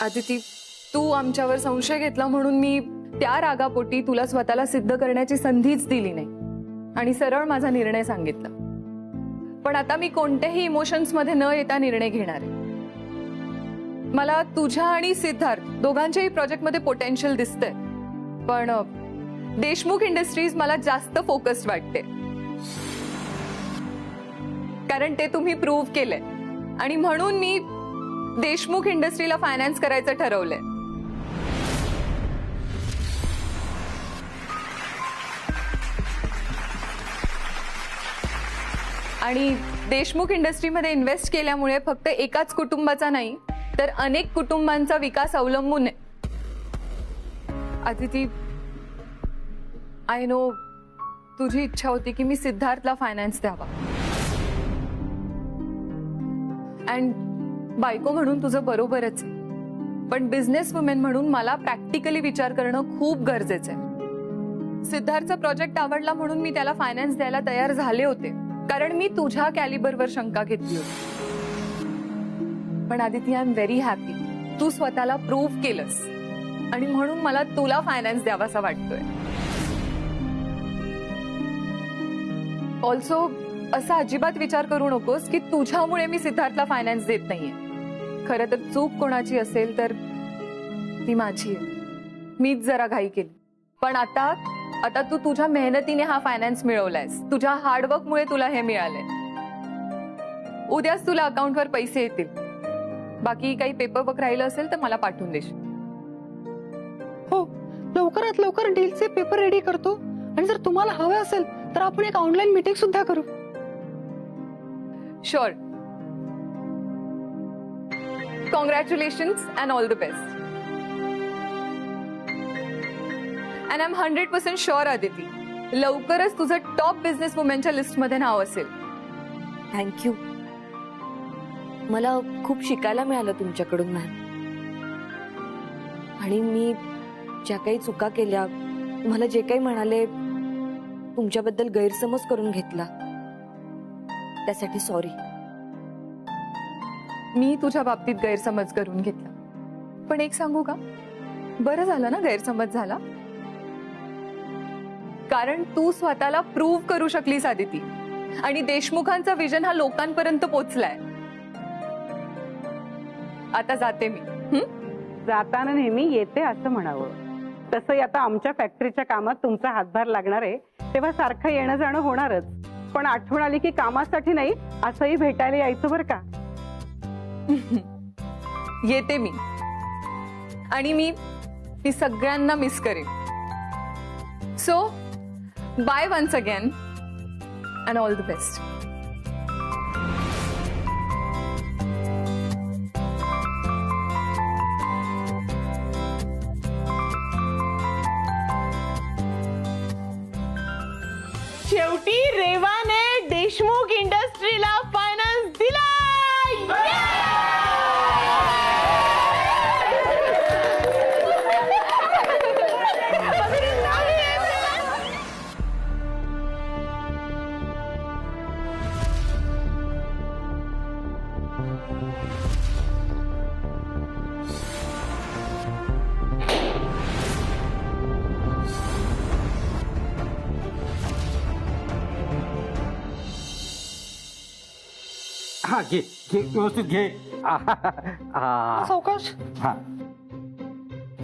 आदिती, तू आमच्यावर संशय घेतला म्हणून मी त्या रागापोटी तुला स्वतःला सिद्ध करण्याची संधीच दिली नाही आणि सरळ माझा निर्णय सांगितला. पण आता मी कोणत्याही इमोशन्स मध्ये न येता निर्णय घेणार आहे. मला तुझ्या आणि सिद्धार्थ दोघांच्याही प्रोजेक्ट मध्ये पोटेन्शियल दिसतंय, पण देशमुख इंडस्ट्रीज मला जास्त फोकस्ड वाटते, कारण ते तुम्ही प्रूव्ह केलंय आणि म्हणून मी देशमुख इंडस्ट्रीला फायनान्स करायचं ठरवलंय. आणि देशमुख इंडस्ट्रीमध्ये इन्व्हेस्ट केल्यामुळे फक्त एकाच कुटुंबाचा नाही तर अनेक कुटुंबांचा विकास अवलंबून आहे. आदिती, आय नो तुझी इच्छा होती की मी सिद्धार्थला फायनान्स द्यावा, अँड बायको म्हणून तुझं बरोबरच आहे, पण बिझनेस वुमेन म्हणून मला प्रॅक्टिकली विचार करणं खूप गरजेचं आहे. सिद्धार्थचा प्रोजेक्ट आवडला म्हणून मी त्याला फायनान्स द्यायला तयार झाले होते, कारण मी तुझ्या कॅलिबरवर शंका घेतली होती. पण Aditi, I am very happy तू स्वतःला प्रूव्ह केलंस आणि म्हणून मला तुला फायनान्स द्यावासा वाटतोय. ऑल्सो असा अजिबात विचार करू नकोस की तुझ्यामुळे मी सिद्धार्थला फायनान्स देत नाहीये. खरं तर चूक कोणाची असेल तर ती माझी आहे, मीच जरा घाई केली. पण आता तू तुझ्या मेहनतीने हा फायनान्स मिळवलायस, तुझ्या हार्डवर्कमुळे तुला हे मिळालंय. उद्याच तुला अकाउंटवर पैसे येतील. बाकी काही पेपरवर्क राहिलं असेल तर मला पाठवून देशील. हो, लवकरात लवकर डीलचे पेपर रेडी करतो आणि जर तुम्हाला हवे असेल तर आपण एक ऑनलाईन मीटिंग सुद्धा करू. Sure. Congratulations and all the best. And I am 100% sure Aditi, लवकरच तुझं टॉप बिझनेस वुमेनच्या लिस्टमध्ये नाव असेल. थँक्यू. मला खूप शिकायला मिळालं तुमच्याकडून मॅम. आणि मी ज्या काही चुका केल्या, मला जे काही म्हणाले, तुमच्याबद्दल गैरसमज करून घेतला, त्यासाठी सॉरी. मी तुझ्या बाबतीत गैरसमज करून घेतला, पण एक सांगू का, बरं झालं ना गैरसमज झाला, कारण तू स्वतःला प्रूव्ह करू शकलीस आदिती, आणि देशमुखांचा विजन हा लोकांपर्यंत पोहोचलाय. आता जाते मी. जाताना नेहमी येते असं म्हणावं. तसंही आता आमच्या फॅक्टरीच्या कामात तुमचा हातभार लागणार आहे, तेव्हा सारखं येणं जाणं होणारच. पण आठवण आली की कामासाठी नाही, असंही भेटायला यायचं बरं का. येते मी, आणि मी सगळ्यांना मिस करेन. So bye once again and all the best. शेवटी रेवाने देशमुख इंडस्ट्रीला फायनान्स दिला. हा, घे घे, व्यवस्थित घे. सावकाश. हा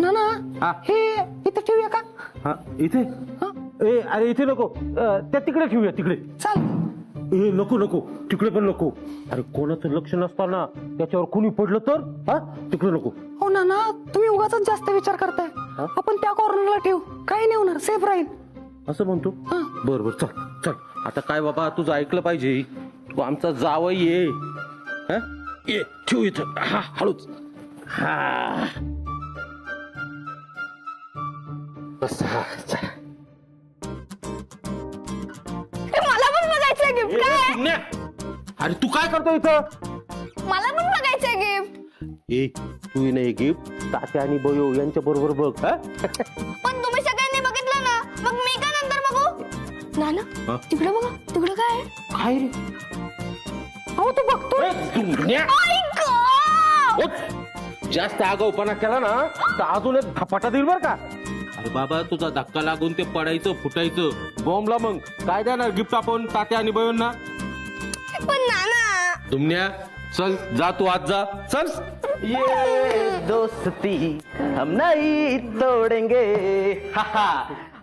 ना ना, हा. हे इथं ठेवूया का? हा, इथे. ए अरे इथे नको, त्या तिकडे ठेवूया, तिकडे. चाल. ए नको नको, तिकडे पण नको. अरे कोणाचं लक्ष नसताना त्याच्यावर कुणी पडलं तर? हा, तिकडे नको. हो ना ना, तुम्ही उगाच जास्त विचार करताय. आपण त्या कॉर्नरला ठेवू, काही नाही होणार, सेफ राहील. असं म्हणतो? हा. बर बर, चल चल. आता काय बाबा, तुझं ऐकलं पाहिजे. तू आमचा जावई ये. हा, ये ठेव इथं. हा, हळूच. हा बस. हा, चल. मला पण बघायचंय गिफ्ट. काय पुण्या, अरे तू काय करतो इथं? मला पण बघायचंय गिफ्ट. ए तू नाही गिफ्ट तात्या आणि बयो यांच्या बरोबर बघ. हा? पण तुम्ही सगळ्यांनी बघितलं ना, मग मी का नंतर बघू? नाना, तिकडे बघा, तिकडे काय आहे? काय रे? अहो तू बघतो. जास्त आगाऊपणा केला ना तर अजून एक धपाटा देईल बर का. अरे बाबा तुझा धक्का लागून ते पडायचं फुटायचं बॉम्बला मग काय देणार गिफ्ट आपण तात्या आणि बयोंना. पण नाना दुमण्या चल जा तू आज जा चल. ये दोस्ती हम नहीं तोडेंगे.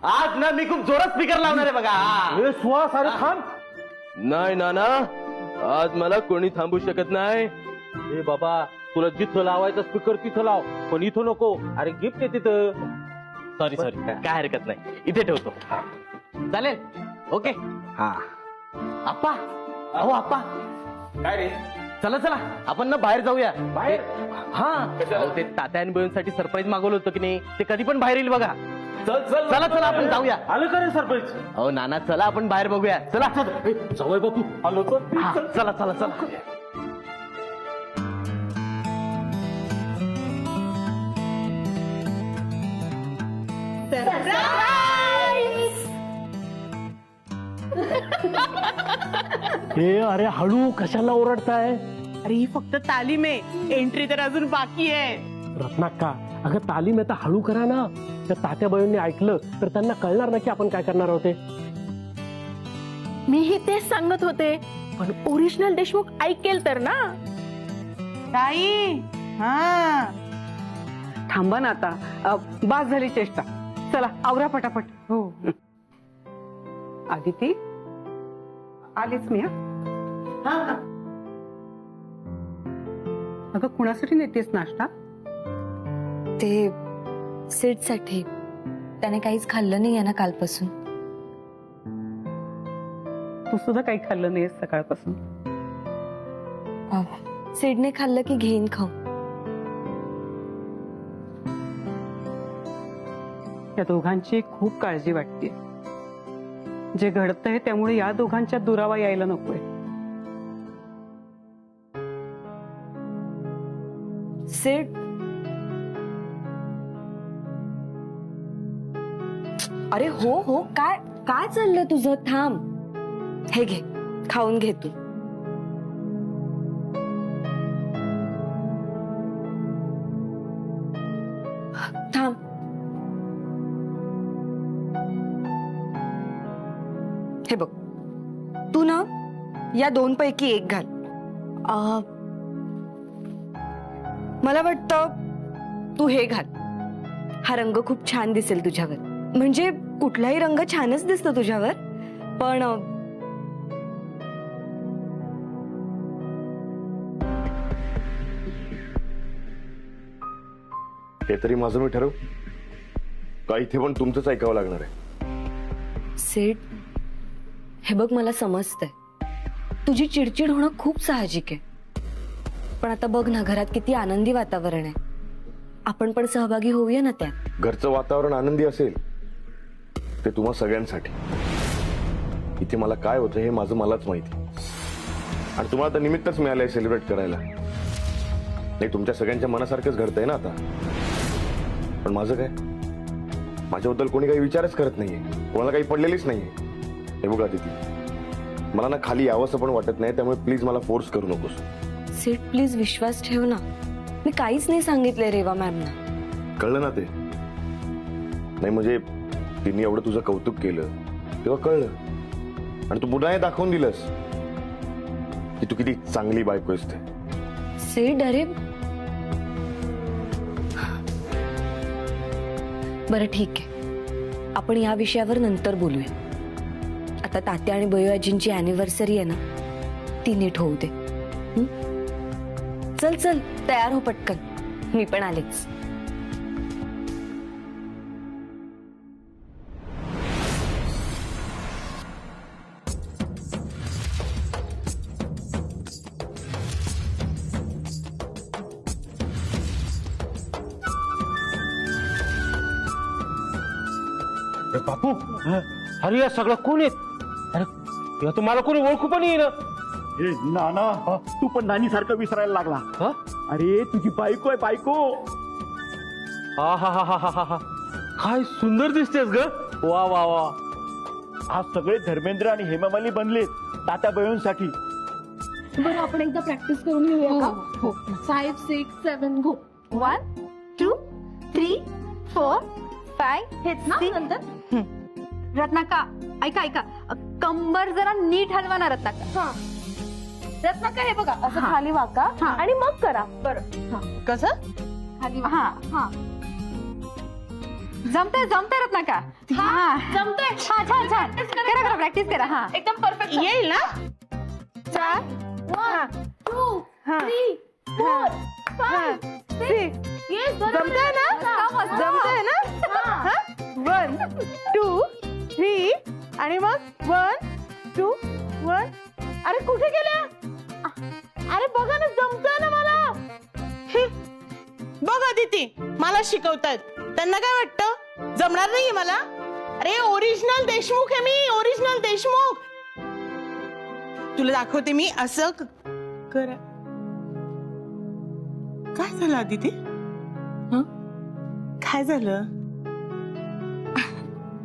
आज ना मी खूप जोरात स्पीकर लावणार आहे बघा. सुहास अरे थांब. नाही नाना आज मला कोणी थांबू शकत नाही. ए बाबा तुला जिथं लावायचं स्पीकर तिथं लाव पण इथं नको. अरे गिफ्ट आहे तिथं. सॉरी काय हरकत नाही इथे ठेवतो. चालेल ओके. हा आप्पा अहो आप्पा काय रे चला चला आपण ना बाहेर जाऊया. बाहेर? हा अहो, ते तात्या आणि बहिणीसाठी सरप्राईज मागवलं होतं की नाही ते कधी पण बाहेर येईल बघा. चला चला आपण जाऊया. आलं का रे सरपंच. अहो नाना चला आपण बाहेर बघूया. चला जाऊया बापू आलो तर. हा, चला चला चला. हे अरे हळू कशाला ओरडताय. अरे ही फक्त तालीम आहे, एंट्री तर अजून बाकी आहे. रत्नाक्का अगं तालीम आहे तर हळू करा ना. त्या तात्या बहिणींनी ऐकलं तर त्यांना कळणार ना की आपण काय करणार होते. मीही तेच सांगत होते पण ओरिजिनल देशमुख ऐकेल तर ना. ताई हा थांबा ना आता. बास झाली चेष्टा. चला आवरा पटापट. हो आदिती आलीच मी. हा अगं कुणासाठी नेतेस नाश्ता. ते सीडसाठी त्याने काहीच खाल्लं नाही आहे ना कालपासून. तू सुद्धा काही खाल्लं नाहीस सकाळपासून. सीडने खाल्लं की घेईन खाऊ. या दोघांची खूप काळजी वाटते. जे घडतंय त्यामुळे या दोघांच्या दुरावा यायला नकोय. सीड अरे हो हो काय काय चाललंय तुझं. थांब हे घे खाऊन घे तू. थांब. हे बघ तू ना या दोन पैकी एक घाल. मला वाटतं तू हे घाल. हा रंग खूप छान दिसेल तुझ्यावर. म्हणजे कुठलाही रंग छानच दिसतो तुझ्यावर पण हे तरी माझं मी ठरव का इथे पण तुमचंच ऐकावं लागणार आहे. सेठ हे बघ मला समजतंय तुझी चिडचिड होणं खूप साहजिक आहे. पण आता बघ ना घरात किती आनंदी वातावरण आहे. आपण पण सहभागी होऊया ना त्यात. घरचं वातावरण आनंदी असेल ते तुम्हा सगळ्यांसाठी. इथे मला काय होतं हे माझं मलाच माहिती. आणि तुम्हाला तर निमित्तच मिळालंय सेलिब्रेट करायला. नाही तुमच्या सगळ्यांच्या मनासारखंच घडतंय ना आता. पण माझं काय. माझ्याबद्दल कोणी काही विचारच करत नाहीये. कोणाला काही पडलेलीच नाहीये. हे बघा तिथे मला ना खाली यावंसं पण वाटत नाही. त्यामुळे प्लीज मला फोर्स करू नकोस. सेठ प्लीज विश्वास ठेव ना. मी काहीच नाही सांगितलंय रेवा मॅमना. कळलं ना ते. नाही म्हणजे तिने एवढं तुझं कौतुक केलं तेव्हा कळलं. आणि तू पुन्हा हे दाखवून दिलंस की तू किती चांगली बायको आहेस ते. सेठ अरे बरं ठीक आहे आपण या विषयावर नंतर बोलूया. आता तात्या आणि बयोआजींची अॅनिव्हर्सरी आहे ना ती नीट होऊ दे. चल चल तयार हो पटकन. मी पण आलेच. बापू अरे या सगळं कोण आहेत. अरे या तुम्हाला कोणी ओळखू पण येईना. ए नाना तू पण नानी सारखं विसरायला लागला. अरे तुझी बायको आहे बायको. हा हा हा हा हा हा काय सुंदर दिसतेस ग. वा वा वा. आज सगळे धर्मेंद्र आणि हेमामाली बनलेत तात्या बहिणींसाठी. बरं आपण एकदा प्रॅक्टिस करून घेऊया का. 5, 6, 7 गो. 1 2 3 4 5 हेच ना नंतर रत्नाका ऐका कंबर जरा नीट हलवा ना रत्नाका. रत्नाका हे बघा असं खाली वाका आणि मग करा. बरं कसं खाली हा जमतंय रत्नाका. जमतंय. छान करा प्रॅक्टिस करा. हा एकदम परफेक्ट येईल ना. 4 1 2 3 4 5 6 जमतंय ना. 1 2 3 आणि मग 1 2 1. अरे कुठे गेल्या. अरे बघा ना जमतंय ना मला. बघ अदिती मला शिकवतायत. त्यांना काय वाटतं जमणार नाहीये मला. अरे ओरिजिनल देशमुख आहे मी. ओरिजिनल देशमुख. तुला दाखवते मी असं कर. काय झालं अदिती. काय झालं.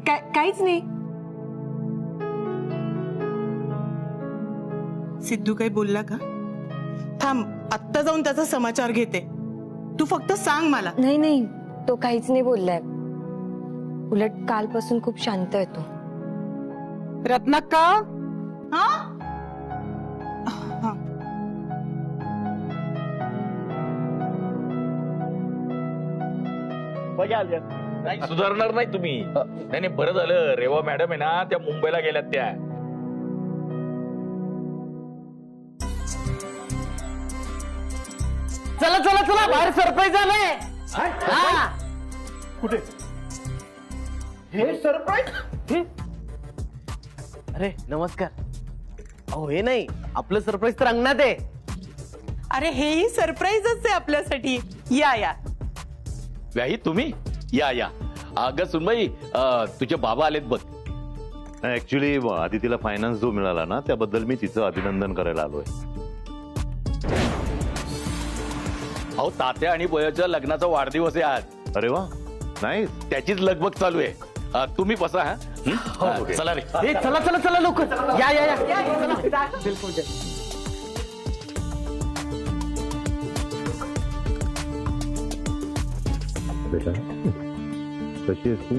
काहीच नाही. सिद्धू काही बोलला का. थांब आत्ता जाऊन त्याचा समाचार घेते. तू फक्त सांग मला. नाही तो काहीच नाही बोललाय. उलट कालपासून खूप शांत आहे तो. रत्नाक्का. हा नाही सुधारणार नाही तुम्ही. नाही बरं झालं रेवा मॅडम आहे ना त्या मुंबईला गेल्यात त्या. चला बाहेर सरप्राईज झालंय. कुठे हे सरप्राईज. अरे नमस्कार. अहो हे नाही आपलं सरप्राईज तर अंगणात आहे. अरे हेही सरप्राईजच आहे आपल्यासाठी. या व्याही तुम्ही या अगं सुनबाई तुझे बाबा आलेत बघ. ऍक्च्युली आदितीला फायनान्स जो मिळाला ना त्याबद्दल मी तिचं अभिनंदन करायला आलोय. अहो तात्या आणि बयाच्या लग्नाचा वाढदिवस आहे आज. अरे वा नाही त्याचीच लगबग चालू आहे. तुम्ही बसा. हा चला रे. चला लवकर या. बेटा कशी आहेस तू.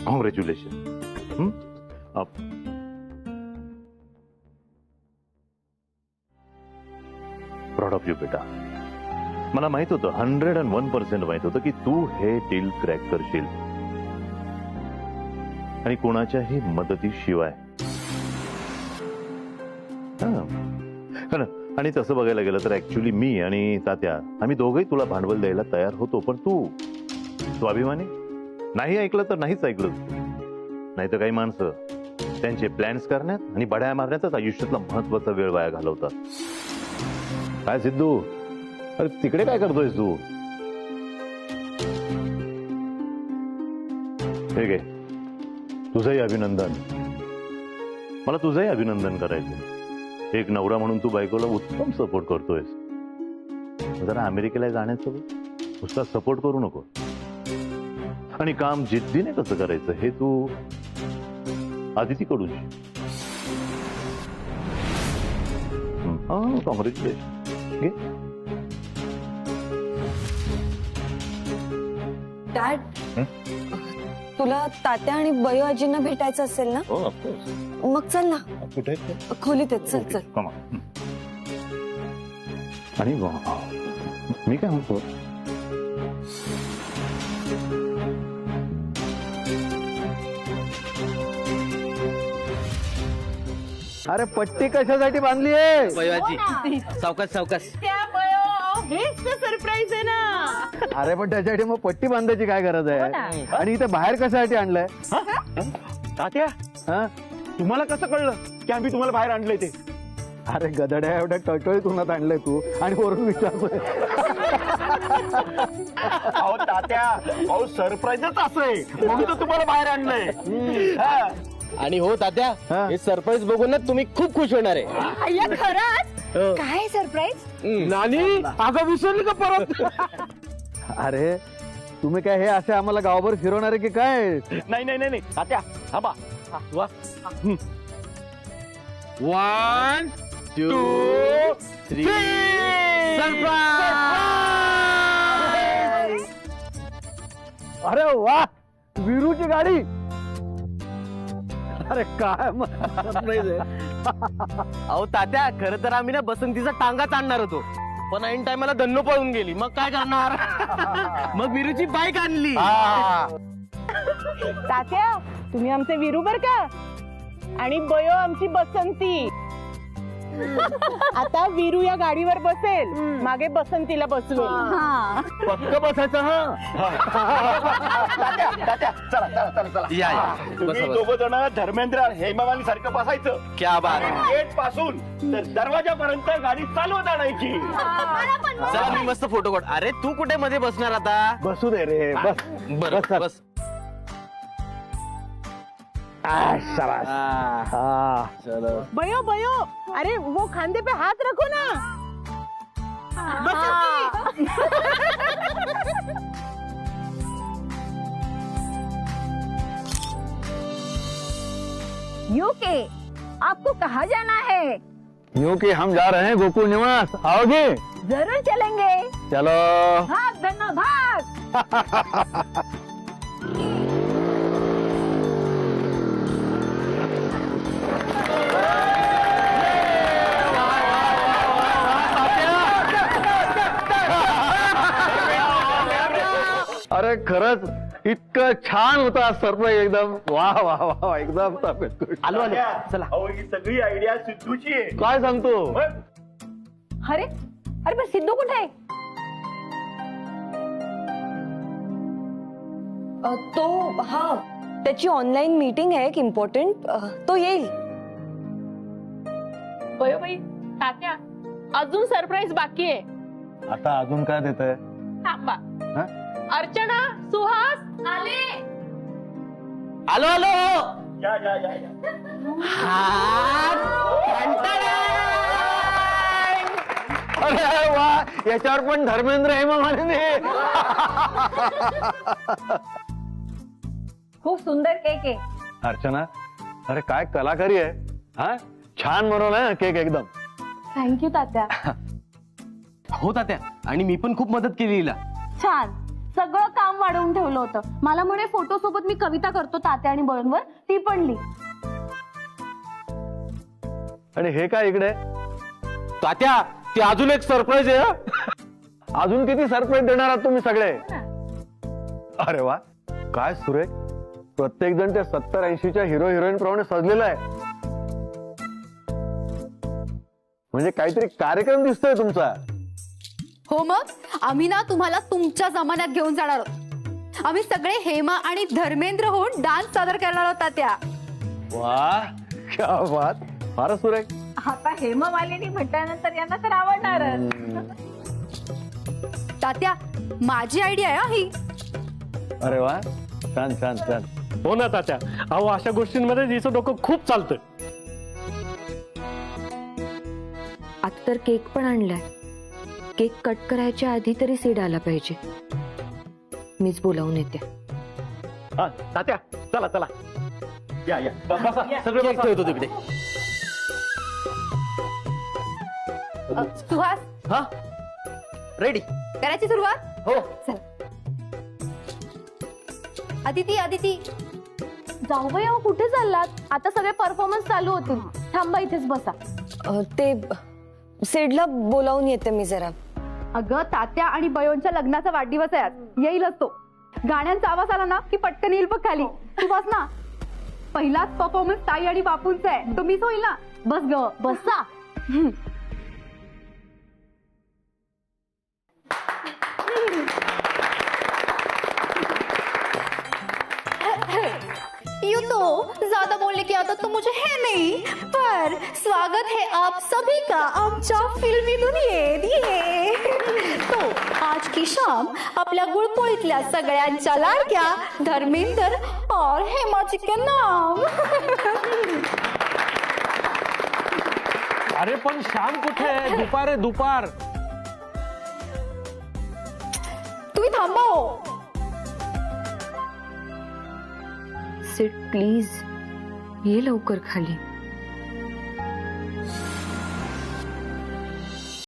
कॉंग्रॅच्युलेशन. प्राऊड ऑफ यू बेटा. मला माहित होतं 101% माहित होतं की तू हे डील क्रॅक करशील आणि कोणाच्याही मदतीशिवाय. आणि तसं बघायला गेलं तर ऍक्च्युली मी आणि तात्या आम्ही दोघंही तुला भांडवल द्यायला तयार होतो. पण तू स्वाभिमानी नाही ऐकलं तर नाहीच ऐकलं. नाही तर काही माणसं त्यांचे प्लॅन्स करण्यात आणि बड्या मारण्यातच आयुष्यातला महत्वाचा वेळ वाया घालवतात. काय सिद्धू अरे तिकडे काय करतोयस तू. ठीक आहे तुझंही अभिनंदन. मला तुझंही अभिनंदन करायचं. एक नवरा म्हणून तू बायकोला उत्तम सपोर्ट करतोयस. जरा अमेरिकेला जाण्याचं नुसता सपोर्ट करू नको. आणि काम जिद्दीने कसं करायचं हे तू आदितीकडून. कॉंग्रॅच्युलेशन. डॅड तुला तात्या आणि बयो आजींना भेटायचं असेल ना. मग चल ना. कुठे खोलीत आहेत. चल आणि मी काय म्हणतो अरे पट्टी कशासाठी बांधली आहे. बयोजी सावकाश. हेच तर सरप्राईज आहे ना. अरे पण त्याच्यासाठी मग पट्टी बांधायची काय गरज आहे. आणि इथे बाहेर कशासाठी आणलंय. तात्या तुम्हाला कसं कळलं की आम्ही तुम्हाला बाहेर आणलंय ते. अरे गदड्या एवढ्या टळटळीत उन्हात आणलंय तू आणि वरून विचारतोय. अहो तात्या अहो सरप्राईजच असं आहे म्हणून तर तुम्हाला बाहेर आणलंय. आणि हो तात्या हे सरप्राईज बघून ना तुम्ही खूप खुश होणार आहे. खरंच काय सरप्राईज. नानी अगं विसरली का परत. अरे तुम्ही काय हे असे आम्हाला गावभर फिरवणार आहे की काय. नाही तात्या थांबा. 1 2, 3 अरे वा, विरूची गाडी. अरे काय सरप्राईज आहे. अहो तात्या, खरं तर आम्ही ना बसंतीचा टांगाच आणणार होतो, पण ऐन टायमाला धन्नो पळून गेली. मग काय करणार? मग विरूची बाईक आणली. तात्या, तुम्ही आमचे विरू बर का, आणि बयो आमची बसंती. आता विरू या गाडीवर बसेल, मागे बसंतीला बसवेल. पक्क बसायचं. या दोघ जण धर्मेंद्र हेमामाली सारखं बसायचं. क्या बात. गेट पासून तर दरवाजापर्यंत गाडी चालवत आणायची. चला मी मस्त फोटो काढ. अरे तू कुठे मध्ये बसणार आता? बसू दे रे, बस. बरं बस. बयो बयो, अरे वो खांदे पे हाथ रखो ना. यूके, आपको कहाँ जाना है? यूं कि हम जा रहे हैं गोकुल निवास, आओगे? जरूर चलेंगे. चलो. भाग धन्नो भाग. अरे खरंच इतकं छान होता सरप्राईज. एकदम वा वा वा, एकदम तब्येत. आलो आलो. चला. ही सगळी आयडिया सिद्धूची आहे. काय सांगतो? अरे अरे पण सिद्धू कुठे आहे? तो हा, त्याची ऑनलाईन मीटिंग आहे एक इम्पॉर्टंट, तो येईल. बयो बाई, तात्या, अजून सरप्राईज बाकी आहे. आता अजून काय देत आहे? थांबा. अर्चना, सुहास आले. आलो आलो. अरे वा, याच्यावर पण धर्मेंद्र हेमामालिनी. खूप सुंदर केक आहे. अर्चना, अरे काय कलाकारी आहे. हा, छान बनवलाय केक एकदम. थँक्यू तात्या. हो तात्या, आणि मी पण खूप मदत केली हिला. छान, सगळं काम वाढवून ठेवलं होतं. मला म्हणे फोटो सोबत मी कविता करतो तात्या आणि बळूनवर, ती पण लिही. आणि हे काय इकडे? तात्या, ते अजून एक सरप्राईज आहे. अजून किती सरप्राईज देणार आहात तुम्ही सगळे? अरे वा, काय सुरेख. प्रत्येक जण त्या 70-80च्या हिरो हिरोईन प्रमाणे सजलेला आहे. म्हणजे काहीतरी कार्यक्रम दिसतोय तुमचा. हो, मग आम्ही ना तुम्हाला तुमच्या जमान्यात घेऊन जाणार आहोत. आम्ही सगळे हेमा आणि धर्मेंद्र होऊन डान्स सादर करणार आहोत तात्या. वा, क्या बात. फारच सुरेख. आता हेमा मालिनी म्हटल्यानंतर यांना तर आवडणारच. तात्या, माझी आयडिया आहे ही. अरे वा, छान छान छान. हो ना तात्या, अहो अशा गोष्टींमध्ये हिचं डोकं खूप चालतं. आता तर केक पण आणलाय. केक कट करायच्या आधी तरी सीड आला पाहिजे. मीच बोलावून येते. हा तात्या, चला चला. या या, बसा. सगळे ठेवतो तिकडे. सुहास, हा, रेडी. करायची सुरुवात. हो. अदिती, अदिती, जाऊ बाई, अहो कुठे चाललात? आता सगळे परफॉर्मन्स चालू होतील. थांबा, इथेच बसा. ते सीडला बोलावून येते मी जरा. अगं, तात्या आणि बयोंच्या लग्नाचा वाढदिवस आहे आज. येईलच तो. गाण्यांचा आवाज आला ना की पटकन येईल बघ खाली. तू बस ना. पहिलाच परफॉर्मन्स ताई आणि बापूंचा आहे, तो मिस होईल ना. बस ग, बसा. यूं तो ज्यादा बोलने की आदत तो मुझे है नहीं, पर स्वागत है आप सभी का आमच्या फिल्मी दुनियेत. तो आज की शाम आपल्या गुळपोळीतल्या सगळ्यांच्या लाडक्या धर्मेंद्र और हेमाजी के नाम. अरे पण शाम कुठे आहे? दुपार आहे, दुपार. तुम्ही थांबा हो. सीड प्लीज, ये लवकर खाली.